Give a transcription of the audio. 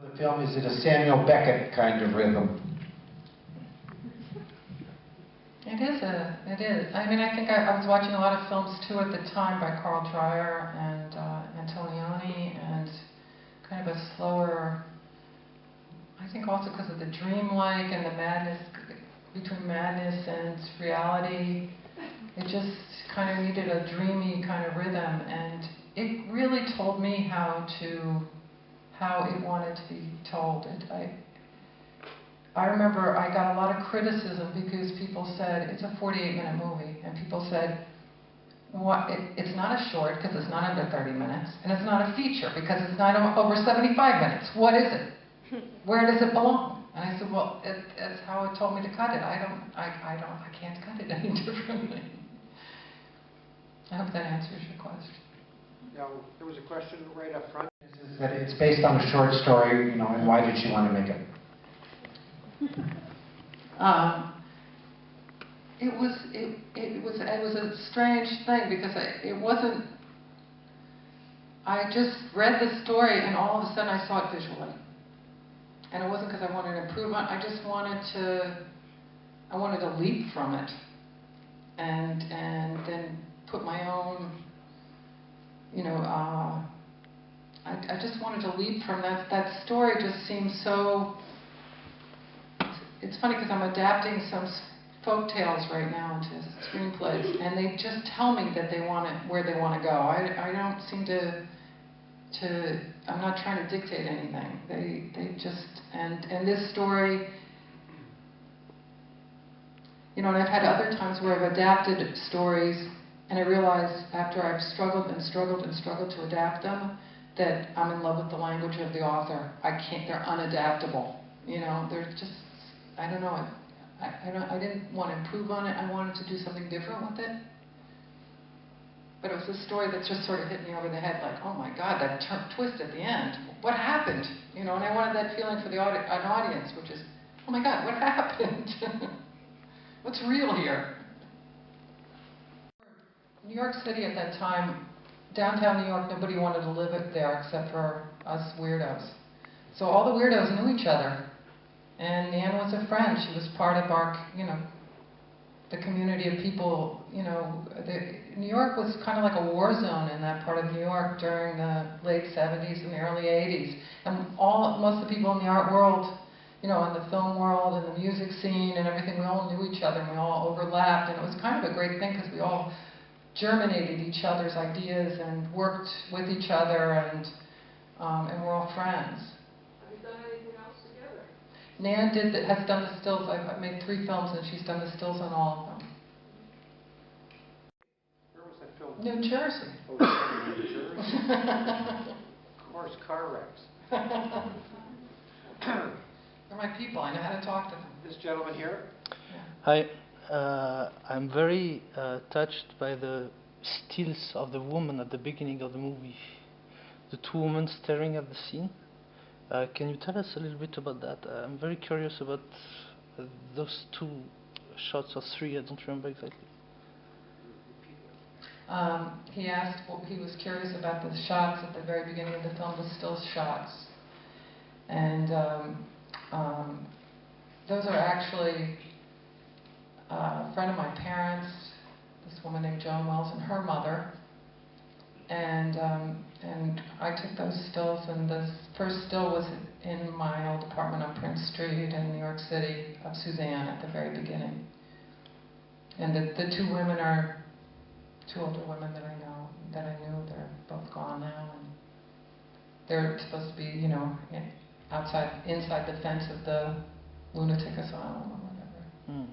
The film, is it a Samuel Beckett kind of rhythm? It is. I mean, I think I was watching a lot of films too at the time by Sara Driver and Antonioni, and kind of a slower, I think also because of the dreamlike and the madness, between madness and reality. It just kind of needed a dreamy kind of rhythm, and it really told me how it wanted to be told. I remember I got a lot of criticism because people said it's a 48-minute movie, and people said, what, it's not a short because it's not under 30 minutes, and it's not a feature because it's not over 75 minutes. What is it? Where does it belong? And I said, well, it's how it told me to cut it. I can't cut it any differently. I hope that answers your question. Now, there was a question right up front. Is that it's based on a short story, you know, and why did she want to make it? It was a strange thing because I just read the story and all of a sudden I saw it visually. And it wasn't because I wanted to improve on it, I wanted to leap from it and then put my own, you know, I just wanted to leap from that. That story just seems so. It's funny because I'm adapting some folk tales right now into screenplays, and they just tell me that they want it where they want to go. I don't seem to. I'm not trying to dictate anything. They just and this story. You know, and I've had other times where I've adapted stories, and I realize after I've struggled and struggled and struggled to adapt them, that I'm in love with the language of the author. They're unadaptable. You know, they're just. I don't know. I didn't want to improve on it. I wanted to do something different with it. But it was a story that just sort of hit me over the head, like, oh my God, that twist at the end. What happened? You know, and I wanted that feeling for an audience, which is, oh my God, what happened? What's real here? New York City at that time, downtown New York, nobody wanted to live there except for us weirdos. So all the weirdos knew each other. And Nan was a friend. She was part of our, you know, the community of people, you know. New York was kind of like a war zone in that part of New York during the late 70s and the early 80s. And most of the people in the art world, you know, in the film world and the music scene and everything, we all knew each other and we all overlapped. And it was kind of a great thing because we all germinated each other's ideas and worked with each other, and we're all friends. Nan has done the stills. I've made 3 films, and she's done the stills on all of them. Where was that film? New Jersey. Oh, New Jersey. Of course, car wrecks. They're my people. I know how to talk to them. This gentleman here. Yeah. Hi. I'm very touched by the stills of the woman at the beginning of the movie. The 2 women staring at the scene. Can you tell us a little bit about that? I'm very curious about those 2 shots or 3, I don't remember exactly. He asked, he was curious about the shots at the very beginning of the film, the still shots. And those are actually a friend of my parents, this woman named Joan Wells, and her mother. And I took those stills, and the first still was in my old apartment on Prince Street in New York City of Suzanne at the very beginning. And the 2 women are 2 older women that I knew. They're both gone now, and they're supposed to be, you know, inside the fence of the lunatic asylum or whatever.